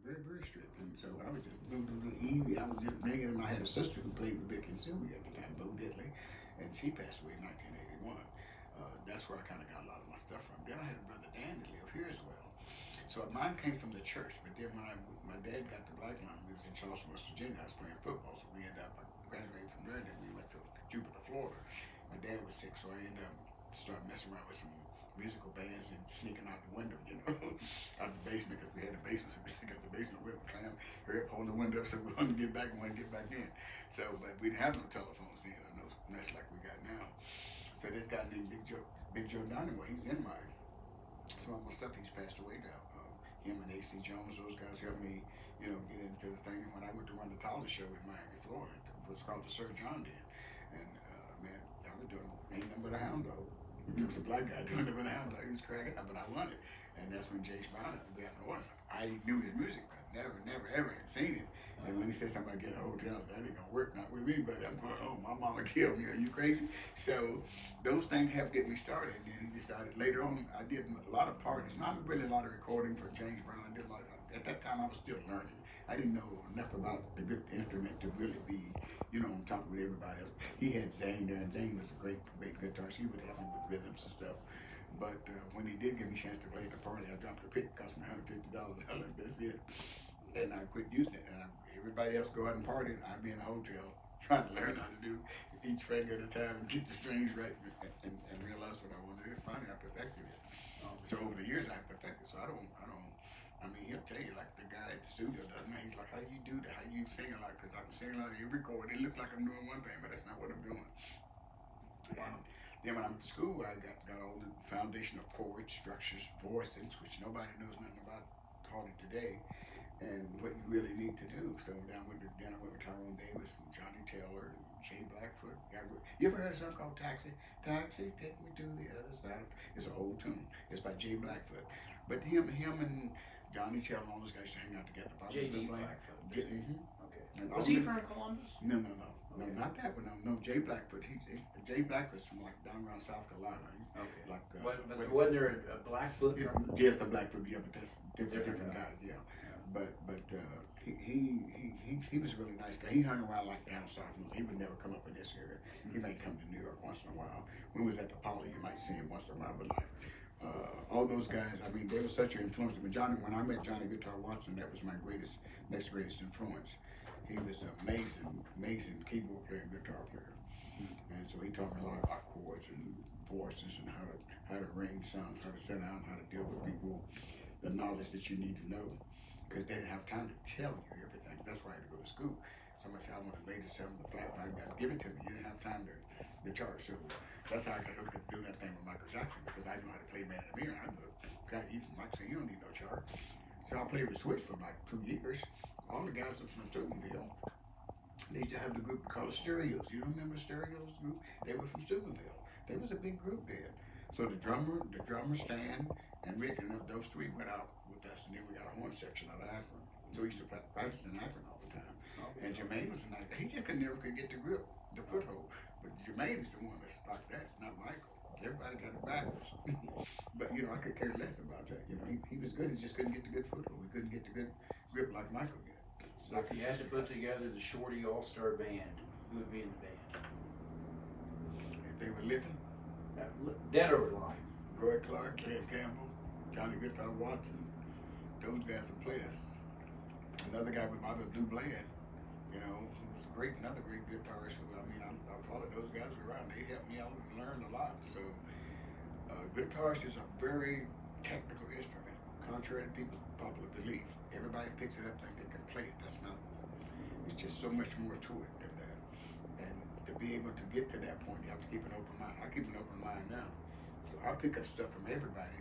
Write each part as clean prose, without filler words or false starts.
very, very strict. And so I was just I was just banging. And I had a sister who played with Vicky and Sylvia at the time, Bo Diddley, and she passed away in 1981. That's where I kind of got a lot of my stuff from. Then I had a brother Dan that lived here as well. So mine came from the church, but then when my dad got the black line, we was in Charleston, West Virginia. I was playing football, so we ended up graduating from there. Then we went to Jupiter, Florida. My dad was sick, so I ended up started messing around with some musical bands and sneaking out the window, out the basement because we had a basement, so we sneak out the basement with a clam, hurry up, hold the window up so we wanted to get back and want to get back in. So, but we didn't have no telephones then, or no mess like we got now. So this guy named Big Joe Dynamo, he's in some of my stuff. He's passed away now. Him and AC Jones, those guys helped me, get into the thing. And when I went to run the talent show in Miami, Florida, it was called the Sir John Den. And man, I was doing ain't nothing but a hound dog. There was a black guy doing it with a hound dog. He was cracking up, and I won it. And that's when Jay Brown got the orders. I knew his music, but never, ever had seen it. And when he said something about getting a hotel, that ain't gonna work, not with me. But I'm going, oh, my mama killed me. Are you crazy? So those things helped get me started. And then he decided later on, I did a lot of parties, not really a lot of recording for James Brown. I did a lot. At that time, I was still learning. I didn't know enough about the instrument to really be, on top with everybody else. He had Zane there, and Zane was a great guitarist. He would help me with rhythms and stuff. But when he did give me a chance to play at the party, I dropped the pick. It cost me $150. I like, that's it. And I quit using it. And everybody else go out and party, and I'd be in a hotel trying to learn how to do each finger at a time, get the strings right, and realize what I wanted to do. Finally, I perfected it. So over the years, I perfected. So I mean, he'll tell you, like the guy at the studio doesn't know. He's like, how do you do that? How do you sing a lot? Because I can sing a lot of every chord. It looks like I'm doing one thing, but that's not what I'm doing. And then when I went to school, I got all the foundation of chords, structures, voicings, which nobody knows nothing about hardly today, and what you really need to do. So then I went with Tyrone Davis and Johnny Taylor and Jay Blackfoot. You ever heard a song called Taxi? Taxi, take me to the other side. It's an old tune. It's by Jay Blackfoot. But him and Johnny Taylor and all those guys used to hang out together. J.D. Blackfoot. Okay. And was he from Columbus? No, not that one. No, Jay Blackfoot. Jay Blackfoot's from like down around South Carolina. He's like. But wasn't there a Blackfoot from? Yes, the Blackfoot. Yeah, but that's different guy. Yeah. But he was a really nice guy. He hung around like down south. He would never come up in this area. He might come to New York once in a while. When we was at the Poly, you might see him once in a while. But like all those guys, I mean, they were such an influence. When I met Johnny Guitar Watson, that was my next greatest influence. He was an amazing keyboard player and guitar player. And so he taught me a lot about chords and voices and how to ring songs, how to sit down, how to deal with people, the knowledge that you need to know. Because they didn't have time to tell you everything. That's why I had to go to school. Somebody said, I want to make the seventh, the flat, I got to give it to me. You didn't have time to charge. So that's how I got hooked up to do that thing with Michael Jackson, because I knew how to play Man in the Mirror. I knew, God, Michael said, you don't need no charge. So I played with Switch for like 2 years. All the guys was from Steubenville. They used to have the group called the Stereos. You remember the Stereos group? They were from Steubenville. They was a big group then. So the drummer Stan, and Rick, and those three went out with us, and then we got a horn section out of Akron. So we used to practice in Akron all the time. And Jermaine was a nice guy. He just could get the grip, the foothold. But Jermaine is the one that's like that, not Michael. Everybody got it backwards. But I could care less about that. He was good. He just couldn't get the good foothold. He couldn't get the good grip like Michael did. So if you had to put together the Shorty All-Star Band, who would be in the band? If they were living? Dead or alive? Roy Clark, Ken Campbell, Johnny Guitar Watson. Those guys are players. Another guy with Bobby Blue Bland, who was another great guitarist. I followed those guys around. They helped me out and learn a lot. So, guitarist is a very technical instrument. Contrary to people's popular belief, everybody picks it up think they can play it. That's not. It's just so much more to it than that. And to be able to get to that point, you have to keep an open mind. I keep an open mind now. So I pick up stuff from everybody.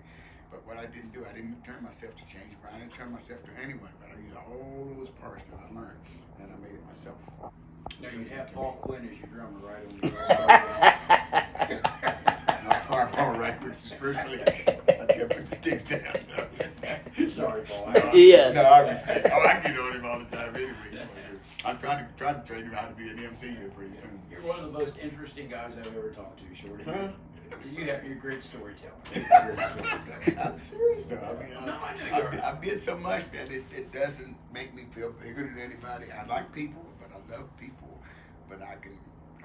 But what I didn't do, I didn't turn myself to James Brown. I didn't turn myself to anyone. But I used all those parts that I learned, and I made it myself. Now you'd have Paul Quinn as your drummer, right? Not far Paul records, especially. I kept putting sticks down. Sorry, Paul. Yeah. No, I get on him all the time anyway. I'm trying to train him how to be an MC here pretty soon. You're one of the most interesting guys I've ever talked to, Shorty. Huh? You're a great storyteller. I'm serious though. I mean, No, I know you are. I did so much that it doesn't make me feel bigger than anybody. I like people, but I love people. But I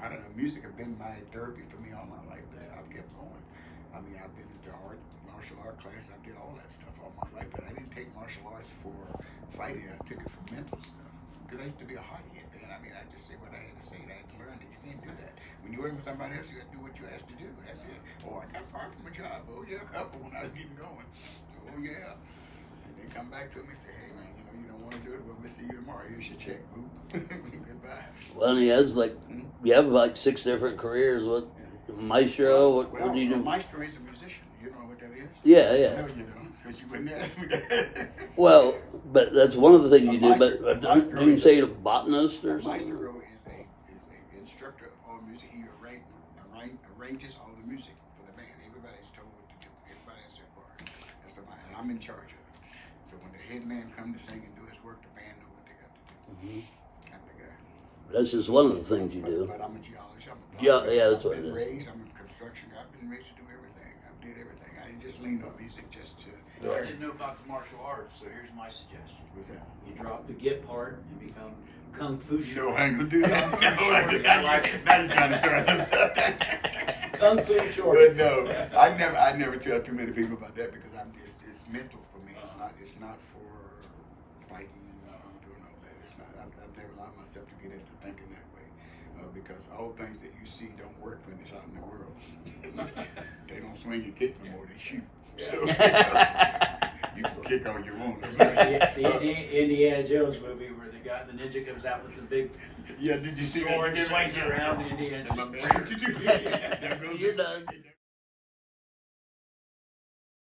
don't know, music has been my therapy for me all my life. That's how I've kept going. I mean, I've been into martial art class. I did all that stuff all my life, but I didn't take martial arts for fighting. I took it for mental stuff. Because I used to be a hothead, man. I mean, I just say what I had to say. I had to learn that you can't do that. When you're working with somebody else, you got to do what you're asked to do. That's it. Oh, I got fired from a job. Oh, yeah, a couple when I was getting going. Oh, yeah. And they come back to me and say, hey, man, you don't want to do it. Well, we'll see you tomorrow. Here's your check, boo. Goodbye. Well, he has like, you have like 6 different careers. What, maestro? What do you do? Maestro is a musician. You know what that is? Yeah, yeah. No, you don't, because you wouldn't ask me that. Well, but that's one of the things you do. But maestro do you is say a botanist or a something? maestro is a instructor of all music. He arranges all the music for the band. Everybody's told what to do. Everybody has their part. And I'm in charge of it. So when the head man comes to sing and do his work, the band know what they got to do. I'm the guy. That's just one of the things you do. But I'm a geologist. I'm a Yeah, blockist. yeah, that's what I've it been is. raised. I'm in construction. I've been raised to do everything. I did everything. I didn't just lean on music just to. I didn't know about the martial arts, so here's my suggestion. What's that? You drop the Git part and become Kung Fu Shorty. No, I ain't gonna do that. Now you're trying to start some stuff. Kung Fu Shorty. But no, I never tell too many people about that because it's mental for me. It's not for fighting and doing all that. It's not. I've never allowed myself to get into thinking that way because all things that you see don't work when it's out in the world. They don't swing and kick no more. They shoot. So you can kick all you want. It's the Indiana Jones movie where the ninja comes out with the big Yeah, did you see sword that? and swings it around the Indiana Jones. Did you do that? You're done.